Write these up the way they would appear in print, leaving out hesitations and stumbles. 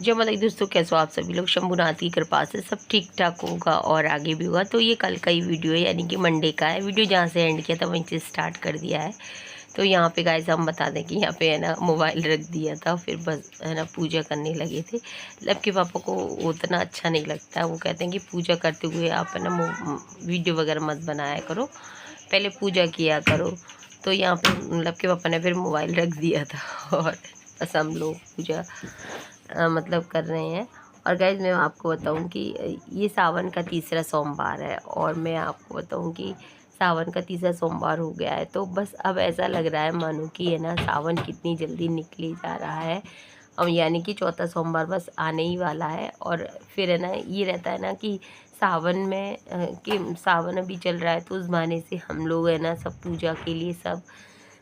जो मतलब दोस्तों कैसे हो आप सभी लोग। शंभुनाथ की कृपा से सब ठीक ठाक होगा और आगे भी होगा। तो ये कल का ही वीडियो है, यानी कि मंडे का है वीडियो। जहाँ से एंड किया था वहीं से स्टार्ट कर दिया है। तो यहाँ पे गाइस हम बता दें कि यहाँ पे है ना मोबाइल रख दिया था, फिर बस है ना पूजा करने लगे थे। लब के पापा को उतना अच्छा नहीं लगता, वो कहते हैं कि पूजा करते हुए आप है ना वीडियो वगैरह मत बनाया करो, पहले पूजा किया करो। तो यहाँ पे लब के पापा ने फिर मोबाइल रख दिया था और बस हम लोग पूजा मतलब कर रहे हैं। और गाइज मैं आपको बताऊं कि ये सावन का तीसरा सोमवार है, और मैं आपको बताऊं कि सावन का तीसरा सोमवार हो गया है। तो बस अब ऐसा लग रहा है मानो कि है ना सावन कितनी जल्दी निकली जा रहा है। अब यानी कि चौथा सोमवार बस आने ही वाला है। और फिर है ना ये रहता है ना कि सावन में कि सावन अभी चल रहा है, तो उस बहाने से हम लोग है ना सब पूजा के लिए सब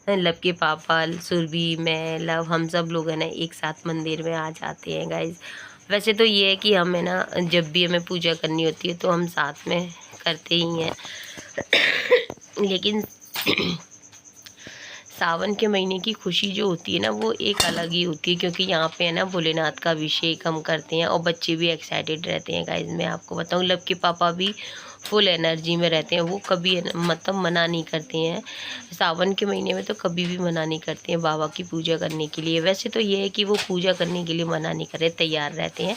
लब के पापा, सुरभि, मैं, लव, हम सब लोग है ना एक साथ मंदिर में आ जाते हैं गाइज। वैसे तो ये है कि हम है ना जब भी हमें पूजा करनी होती है तो हम साथ में करते ही हैं लेकिन सावन के महीने की खुशी जो होती है ना वो एक अलग ही होती है, क्योंकि यहाँ पे है ना भोलेनाथ का अभिषेक हम करते हैं और बच्चे भी एक्साइटेड रहते हैं गाइज। मैं आपको बताऊँ लब के पापा भी फुल एनर्जी में रहते हैं, वो कभी मतलब मना नहीं करते हैं। सावन के महीने में तो कभी भी मना नहीं करते हैं बाबा की पूजा करने के लिए। वैसे तो ये है कि वो पूजा करने के लिए मना नहीं कर रहे, तैयार रहते हैं।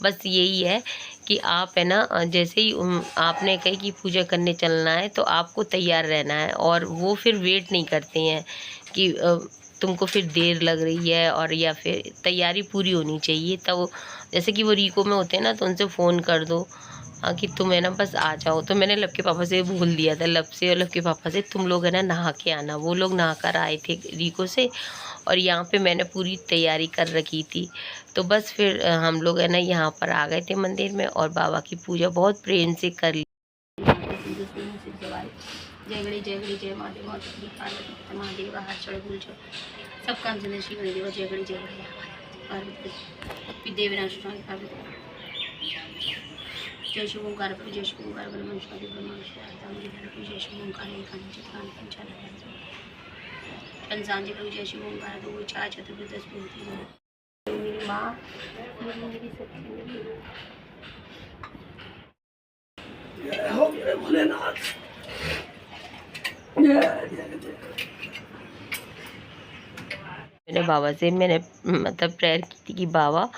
बस यही है कि आप है ना जैसे ही आपने कही कि पूजा करने चलना है तो आपको तैयार रहना है, और वो फिर वेट नहीं करते हैं कि तुमको फिर देर लग रही है, और या फिर तैयारी पूरी होनी चाहिए। तब जैसे कि वो रीको में होते हैं ना तो उनसे फ़ोन कर दो कि तुम है ना बस आ जाओ। तो मैंने लब के पापा से बोल दिया था, लब से और लब के पापा से, तुम लोग है ना नहा के आना। वो लोग नहा कर आए थे रीको से, और यहाँ पे मैंने पूरी तैयारी कर रखी थी। तो बस फिर हम लोग है ना यहाँ पर आ गए थे मंदिर में, और बाबा की पूजा बहुत प्रेम से कर ली। जय गणेश जय गणेश जय महादेव पार्वती महादेव हाथ चढ़ भूल चढ़ सब काम से शिव देव जय गणेश जय गणेश पार्वती देवनाश जय शिव ओंकार जय शिव ओंकार ब्रह्मणि जय शिव ओंकार पंचांजलि जय शिव ओंकार दो चार चतुर्दश मेरी माँ मेरी सच्ची भोलेनाथ। मैंने बाबा से मैंने मतलब प्रेयर की थी कि बाबा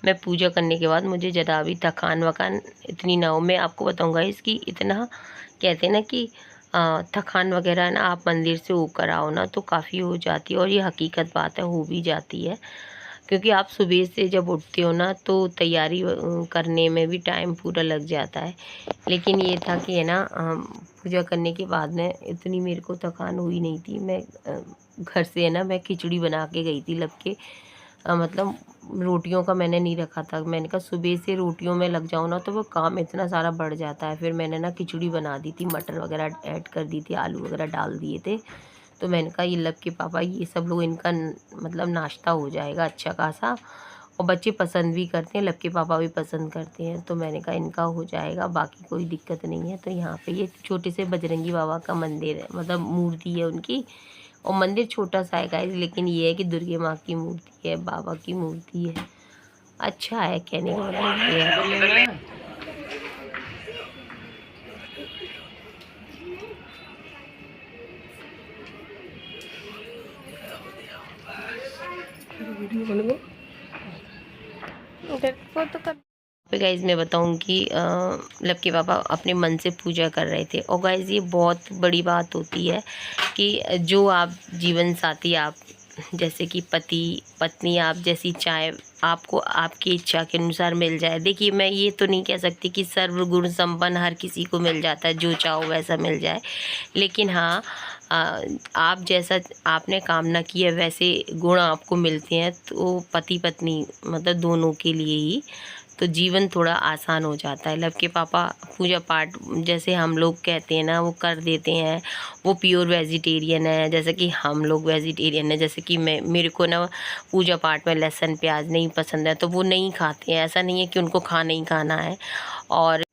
मैं पूजा करने के बाद मुझे ज़्यादा भी थकान वकान इतनी ना हो। मैं आपको बताऊंगा इसकी इतना कहते हैं ना कि थकान वगैरह ना आप मंदिर से होकर आओ ना तो काफ़ी हो जाती है, और ये हकीकत बात है, हो भी जाती है। क्योंकि आप सुबह से जब उठते हो ना तो तैयारी करने में भी टाइम पूरा लग जाता है। लेकिन ये था कि है ना पूजा करने के बाद में इतनी मेरे को थकान हुई नहीं थी। मैं घर से है ना मैं खिचड़ी बना के गई थी लब के मतलब रोटियों का मैंने नहीं रखा था। मैंने कहा सुबह से रोटियों में लग जाऊँ ना तो वो काम इतना सारा बढ़ जाता है। फिर मैंने ना खिचड़ी बना दी थी, मटर वगैरह ऐड कर दी थी, आलू वगैरह डाल दिए थे। तो मैंने कहा ये लब के पापा ये सब लोग इनका मतलब नाश्ता हो जाएगा अच्छा खासा, और बच्चे पसंद भी करते हैं, लब के पापा भी पसंद करते हैं। तो मैंने कहा इनका हो जाएगा, बाकी कोई दिक्कत नहीं है। तो यहाँ पे ये छोटे से बजरंगी बाबा का मंदिर है, मतलब मूर्ति है उनकी, और मंदिर छोटा सा है गाइस, लेकिन ये है कि दुर्गे माँ की मूर्ति है, बाबा की मूर्ति है। अच्छा है, कहने का मतलब ये है। तो गाइज़ मैं बताऊं कि लब के पापा अपने मन से पूजा कर रहे थे। और गाइज़ ये बहुत बड़ी बात होती है कि जो आप जीवन साथी आप जैसे कि पति पत्नी आप जैसी चाहे आपको आपकी इच्छा के अनुसार मिल जाए। देखिए मैं ये तो नहीं कह सकती कि सर्वगुण संपन्न हर किसी को मिल जाता है, जो चाहो वैसा मिल जाए। लेकिन हाँ आप जैसा आपने कामना की है वैसे गुण आपको मिलते हैं, तो पति पत्नी मतलब दोनों के लिए ही तो जीवन थोड़ा आसान हो जाता है। लब के पापा पूजा पाठ जैसे हम लोग कहते हैं ना वो कर देते हैं। वो प्योर वेजिटेरियन है, जैसे कि हम लोग वेजिटेरियन है। जैसे कि मैं मेरे को ना पूजा पाठ में लहसुन प्याज नहीं पसंद है, तो वो नहीं खाते हैं। ऐसा नहीं है कि उनको खाना ही खाना है। और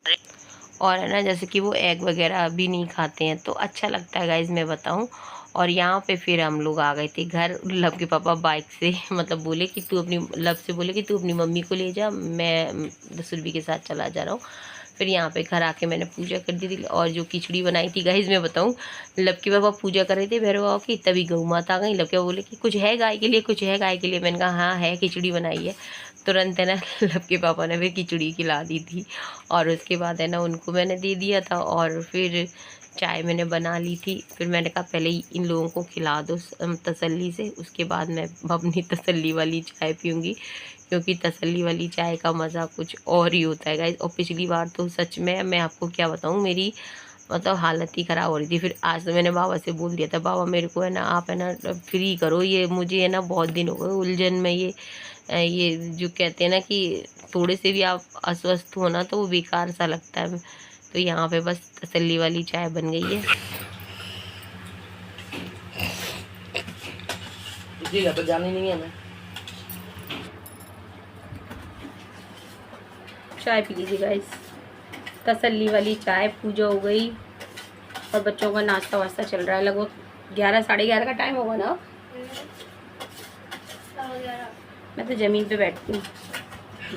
है ना जैसे कि वो एग वगैरह भी नहीं खाते हैं। तो अच्छा लगता है गाइज़ मैं बताऊं। और यहाँ पे फिर हम लोग आ गए थे घर। लब के पापा बाइक से मतलब बोले कि तू अपनी लब से बोले कि तू अपनी मम्मी को ले जा, मैं सुरभि के साथ चला जा रहा हूँ। फिर यहाँ पे घर आके मैंने पूजा कर दी थी। और जो खिचड़ी बनाई थी गाइस मैं बताऊँ, लब के पापा पूजा कर रहे थे भैरव बाबा की, तभी गौ माता आ गई। लब के पापा बोले कि कुछ है गाय के लिए, कुछ है गाय के लिए। मैंने कहा हाँ है, खिचड़ी बनाई है। तुरंत है ना लब के पापा ने फिर खिचड़ी खिला दी थी। और उसके बाद है ना उनको मैंने दे दिया था। और फिर चाय मैंने बना ली थी। फिर मैंने कहा पहले इन लोगों को खिला दो तसल्ली से, उसके बाद मैं अपनी तसल्ली वाली चाय पीऊँगी, क्योंकि तसल्ली वाली चाय का मज़ा कुछ और ही होता है गाइस। और पिछली बार तो सच में मैं आपको क्या बताऊँ, मेरी मतलब हालत ही ख़राब हो रही थी। फिर आज तो मैंने बाबा से बोल दिया था, बाबा मेरे को है ना आप है ना फ्री करो, ये मुझे है ना बहुत दिन हो गए उलझन में। ये जो कहते हैं ना कि थोड़े से भी आप अस्वस्थ हो ना तो वो बेकार सा लगता है। तो यहाँ पे बस तसल्ली वाली चाय बन गई है। तो जाने नहीं है, मैं चाय पी लीजिए गाइस, तसल्ली वाली चाय। पूजा हो गई और बच्चों का नाश्ता वास्ता चल रहा है। लगभग 11 साढ़े 11 का टाइम होगा ना। मैं तो ज़मीन पे बैठती हूँ,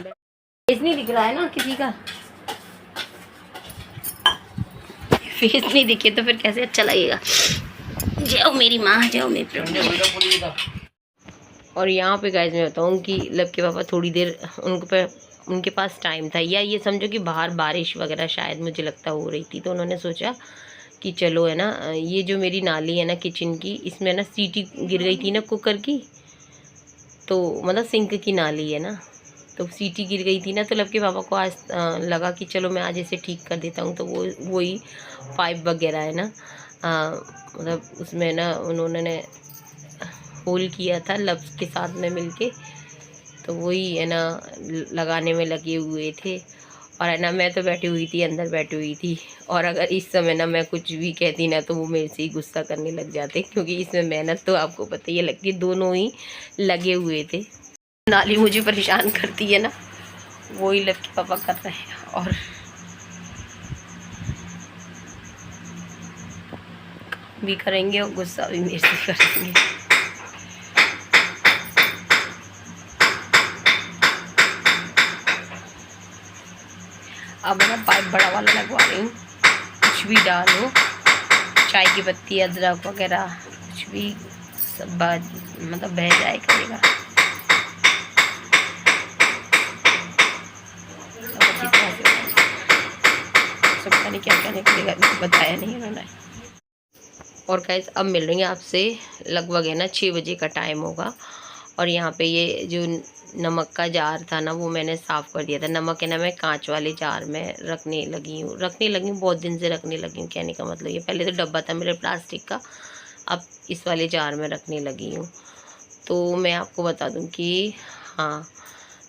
फेस नहीं दिख रहा है ना किसी का, फेस नहीं दिखे तो फिर कैसे अच्छा लगेगा। जाओ मेरी माँ, जाओ मेरी प्रभु। और यहाँ पे गाइस मैं बताऊँ कि लब के पापा थोड़ी देर उनके पास टाइम था, या ये समझो कि बाहर बारिश वगैरह शायद मुझे लगता हो रही थी, तो उन्होंने सोचा कि चलो है ना, ये जो मेरी नाली है ना किचन की, इसमें ना सीटी गिर गई थी ना कुकर की, तो मतलब सिंक की नाली है ना, तो सीटी गिर गई थी ना। तो लब के पापा को आज लगा कि चलो मैं आज इसे ठीक कर देता हूँ। तो वही पाइप वगैरह है ना, मतलब उसमें ना उन्होंने होल किया था लब के साथ में मिलके, तो वही है ना लगाने में लगे हुए थे। और है ना मैं तो बैठी हुई थी, अंदर बैठी हुई थी। और अगर इस समय ना मैं कुछ भी कहती ना तो वो मेरे से ही गुस्सा करने लग जाते, क्योंकि इसमें मेहनत तो आपको पता ही है लगती है, दोनों ही लगे हुए थे। नाली मुझे परेशान करती है ना, वही लब के पापा कर रहे हैं। और भी करेंगे और गुस्सा भी मेरे से करेंगे। अब मैं पाइप बड़ा वाला लगवा रही हूँ, कुछ भी डालो, चाय की पत्ती, अदरक वगैरह कुछ भी, सब मतलब बह जाए करेगा। पता नहीं क्या क्या निकलेगा, बताया नहीं उन्होंने। और गाइस अब मिल रही हैं आपसे, लगभग है ना 6 बजे का टाइम होगा। और यहाँ पे ये जो नमक का जार था ना वो मैंने साफ़ कर दिया था। नमक है ना मैं कांच वाले जार में रखने लगी हूँ, बहुत दिन से रखने लगी हूँ। कहने का मतलब ये पहले तो डब्बा था मेरे प्लास्टिक का, अब इस वाले जार में रखने लगी हूँ। तो मैं आपको बता दूँ कि हाँ,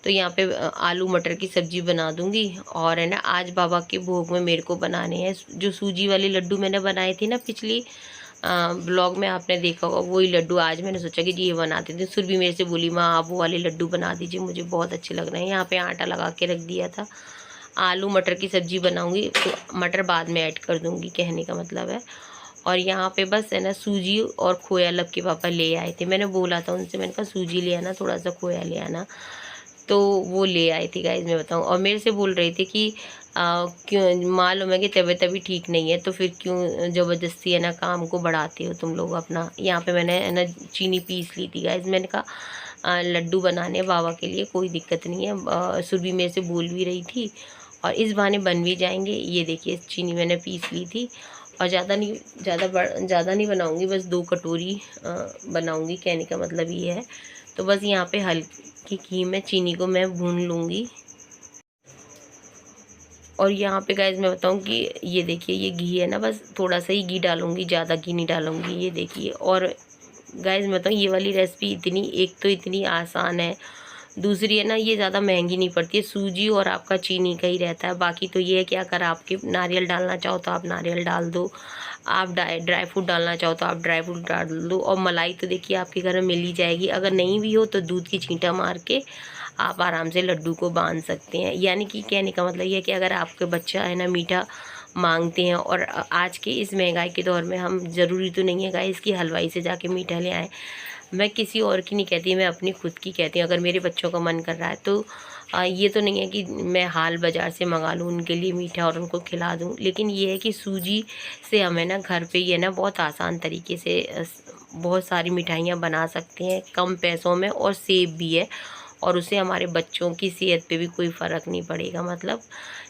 तो यहाँ पे आलू मटर की सब्ज़ी बना दूँगी। और है ना आज बाबा के भोग में मेरे को बनाने हैं जो सूजी वाले लड्डू मैंने बनाए थे ना पिछली ब्लॉग में आपने देखा होगा, वही लड्डू आज मैंने सोचा कि जी ये बनाते थे। सुरभि मेरे से बोली माँ आप वो वाले लड्डू बना दीजिए, मुझे बहुत अच्छे लग रहे हैं। यहाँ पे आटा लगा के रख दिया था। आलू मटर की सब्ज़ी बनाऊँगी, तो मटर बाद में ऐड कर दूँगी, कहने का मतलब है। और यहाँ पे बस है ना सूजी और खोया लब के पापा ले आए थे। मैंने बोला था उनसे, मैंने कहा सूजी ले आना, थोड़ा सा खोया ले आना, तो वो ले आई थी गाइज मैं बताऊँ। और मेरे से बोल रही थी कि क्यों, मालूम है कि तबीयत अभी ठीक नहीं है, तो फिर क्यों ज़बरदस्ती है ना काम को बढ़ाते हो तुम लोग अपना। यहाँ पे मैंने है ना चीनी पीस ली थी गाइज। मैंने कहा लड्डू बनाने बाबा के लिए, कोई दिक्कत नहीं है। सुरभि मेरे से बोल भी रही थी और इस बहाने बन भी जाएंगे। ये देखिए चीनी मैंने पीस ली थी, और ज़्यादा नहीं बनाऊँगी, बस 2 कटोरी बनाऊँगी, कहने का मतलब ये है। तो बस यहाँ पे हल्की घी में चीनी को मैं भून लूँगी। और यहाँ पे गाइज मैं बताऊँ कि ये देखिए ये घी है ना, बस थोड़ा सा ही घी डालूँगी, ज़्यादा घी नहीं डालूँगी, ये देखिए। और गाइज मैं बताऊँ ये वाली रेसिपी इतनी, एक तो इतनी आसान है, दूसरी है ना ये ज़्यादा महंगी नहीं पड़ती है। सूजी और आपका चीनी का ही रहता है। बाकी तो ये है कि अगर आपके नारियल डालना चाहो तो आप नारियल डाल दो, आप ड्राई फ्रूट डालना चाहो तो आप ड्राई फ्रूट डाल दो। और मलाई तो देखिए आपके घर में मिल ही जाएगी, अगर नहीं भी हो तो दूध की छींटा मार के आप आराम से लड्डू को बांध सकते हैं। यानी कि कहने का मतलब ये है कि अगर आपके बच्चा है ना मीठा मांगते हैं। और आज के इस महंगाई के दौर में हम ज़रूरी तो नहीं है गाइस कि हलवाई से जाके मीठा ले आएँ। मैं किसी और की नहीं कहती, मैं अपनी खुद की कहती हूँ। अगर मेरे बच्चों का मन कर रहा है तो ये तो नहीं है कि मैं हाल बाज़ार से मंगा लूँ उनके लिए मीठा और उनको खिला दूँ। लेकिन ये है कि सूजी से हमें ना घर पे ही है ना बहुत आसान तरीके से बहुत सारी मिठाइयाँ बना सकते हैं कम पैसों में, और सेफ भी है। और उससे हमारे बच्चों की सेहत पे भी कोई फ़र्क नहीं पड़ेगा। मतलब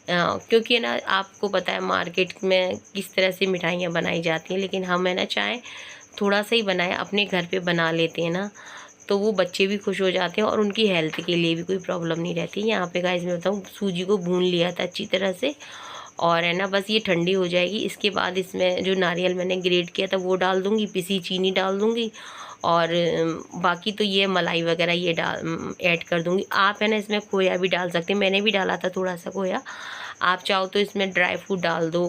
क्योंकि है ना आपको पता है मार्केट में किस तरह से मिठाइयाँ बनाई जाती हैं, लेकिन हम है ना चाहे थोड़ा सा ही बनाए अपने घर पे बना लेते हैं ना, तो वो बच्चे भी खुश हो जाते हैं और उनकी हेल्थ के लिए भी कोई प्रॉब्लम नहीं रहती। यहाँ पे गाइस मैं बताऊँ, सूजी को भून लिया था अच्छी तरह से, और है ना बस ये ठंडी हो जाएगी। इसके बाद इसमें जो नारियल मैंने ग्रेट किया था वो डाल दूँगी, पिसी चीनी डाल दूँगी, और बाकी तो ये मलाई वगैरह ये ऐड कर दूँगी। आप है ना इसमें खोया भी डाल सकते हैं, मैंने भी डाला था थोड़ा सा खोया। आप चाहो तो इसमें ड्राई फ्रूट डाल दो,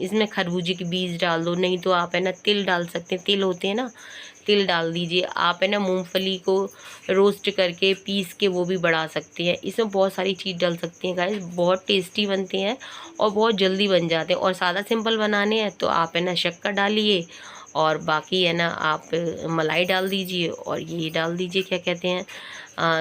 इसमें खरबूजे के बीज डाल दो, नहीं तो आप है ना तिल डाल सकते हैं, तिल होते हैं ना, तिल डाल दीजिए। आप है ना मूंगफली को रोस्ट करके पीस के वो भी बढ़ा सकते हैं। इसमें बहुत सारी चीज़ डाल सकते हैं गाइस, बहुत टेस्टी बनते हैं और बहुत जल्दी बन जाते हैं। और सादा सिंपल बनाने हैं तो आप है ना शक्कर डालिए, और बाकी है ना आप मलाई डाल दीजिए, और ये डाल दीजिए क्या कहते हैं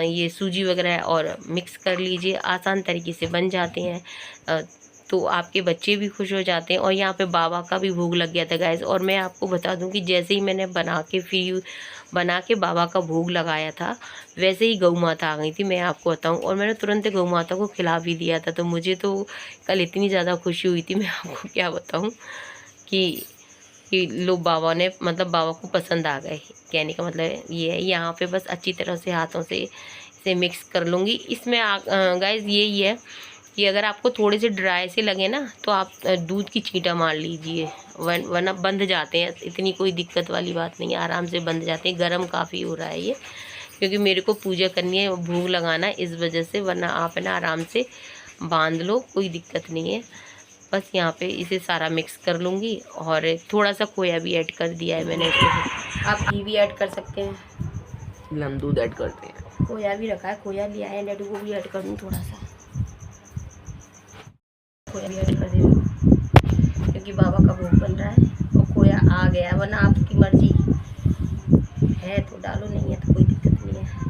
ये सूजी वगैरह, और मिक्स कर लीजिए। आसान तरीके से बन जाते हैं। तो आपके बच्चे भी खुश हो जाते हैं। और यहाँ पे बाबा का भी भोग लग गया था गाइस। और मैं आपको बता दूं कि जैसे ही मैंने बना के बाबा का भोग लगाया था, वैसे ही गौ माता आ गई थी, मैं आपको बताऊं। और मैंने तुरंत गौ माता को खिला भी दिया था। तो मुझे तो कल इतनी ज़्यादा खुशी हुई थी, मैं आपको क्या बताऊँ कि लोग बाबा ने मतलब बाबा को पसंद आ गए। कहने का मतलब ये है। यहाँ पे बस अच्छी तरह से हाथों से इसे मिक्स कर लूँगी। इसमें गाइस यही है कि अगर आपको थोड़े से ड्राई से लगे ना तो आप दूध की छींटा मार लीजिए, वरना बंध जाते हैं। इतनी कोई दिक्कत वाली बात नहीं है, आराम से बंध जाते हैं। गर्म काफ़ी हो रहा है ये, क्योंकि मेरे को पूजा करनी है, भोग लगाना है, इस वजह से। वरना आप है ना आराम से बांध लो, कोई दिक्कत नहीं है। बस यहाँ पे इसे सारा मिक्स कर लूँगी, और थोड़ा सा खोया भी ऐड कर दिया है मैंने इसमें। आप घी भी ऐड कर सकते हैं, हम दूध ऐड करते हैं। खोया भी रखा है, खोया लिया है, लड्डू को भी ऐड कर दूँ थोड़ा सा, खोया भी ऐड कर देती क्योंकि बाबा का भोग बन रहा है और खोया आ गया। वरना आपकी मर्जी है तो डालो, नहीं है तो कोई दिक्कत नहीं है।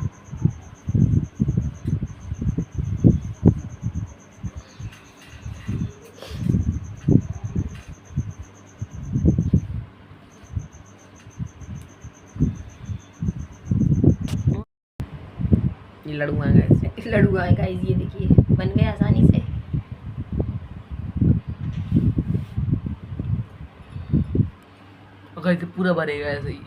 ये लड्डू आएगा इससे, लड्डू आएगा। ये देखिए बन गए आसानी से। और इसे पूरा भरेगा ऐसे ही।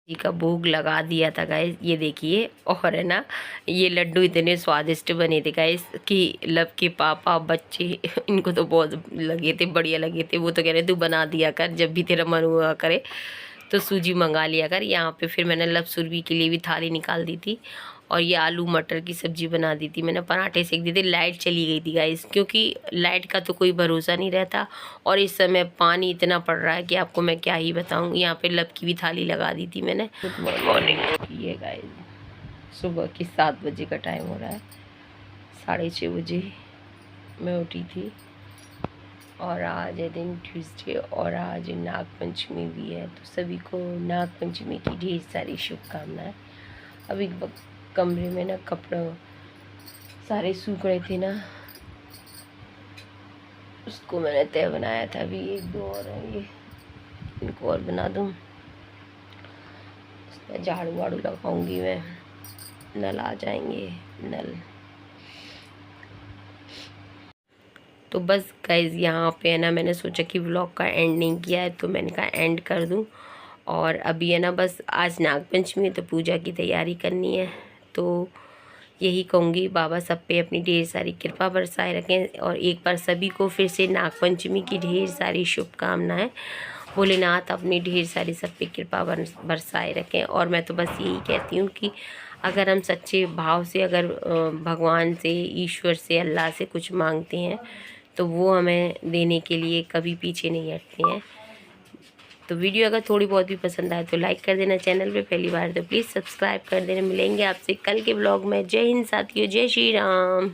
जी का भोग लगा दिया था गाइस, ये देखिए। और है ना ये लड्डू इतने स्वादिष्ट बने थे गाइस कि लब के पापा बच्चे इनको तो बहुत लगे थे, बढ़िया लगे थे। वो तो कह रहे तू बना दिया कर, जब भी तेरा मन हुआ करे तो सूजी मंगा लिया कर। यहाँ पे फिर मैंने लब सुरभि के लिए भी थाली निकाल दी थी, और ये आलू मटर की सब्जी बना दी थी मैंने, पराठे सेक दिए थे। लाइट चली गई थी गाइस, क्योंकि लाइट का तो कोई भरोसा नहीं रहता, और इस समय पानी इतना पड़ रहा है कि आपको मैं क्या ही बताऊं। यहाँ पे लब की भी थाली लगा दी थी मैंने। Good morning. ये गाइस सुबह की 7 बजे का टाइम हो रहा है, 6:30 बजे मैं उठी थी। और आज है दिन ट्यूसडे, और आज नाग पंचमी भी है, तो सभी को नाग पंचमी की ढेर सारी शुभकामनाएं। अभी कमरे में ना कपड़े सारे सूख रहे थे ना, उसको मैंने तय बनाया था। अभी 1-2 और हैं, ये इनको और बना दूँ। उसमें झाड़ू वाड़ू लगाऊंगी मैं, नल आ जाएंगे नल। तो बस गाइज़ यहाँ पे है ना मैंने सोचा कि व्लॉग का एंड नहीं किया है, तो मैंने कहा एंड कर दूँ। और अभी है ना बस आज नागपंचमी है तो पूजा की तैयारी करनी है। तो यही कहूँगी, बाबा सब पे अपनी ढेर सारी कृपा बरसाए रखें। और एक बार सभी को फिर से नागपंचमी की ढेर सारी शुभकामनाएं। भोलेनाथ अपनी ढेर सारी सब पे कृपा बरसाए रखें। और मैं तो बस यही कहती हूँ कि अगर हम सच्चे भाव से अगर भगवान से, ईश्वर से, अल्लाह से कुछ मांगते हैं तो वो हमें देने के लिए कभी पीछे नहीं हटते हैं। तो वीडियो अगर थोड़ी बहुत भी पसंद आए तो लाइक कर देना, चैनल पे पहली बार तो प्लीज़ सब्सक्राइब कर देना। मिलेंगे आपसे कल के ब्लॉग में। जय हिंद साथियों, जय श्री राम।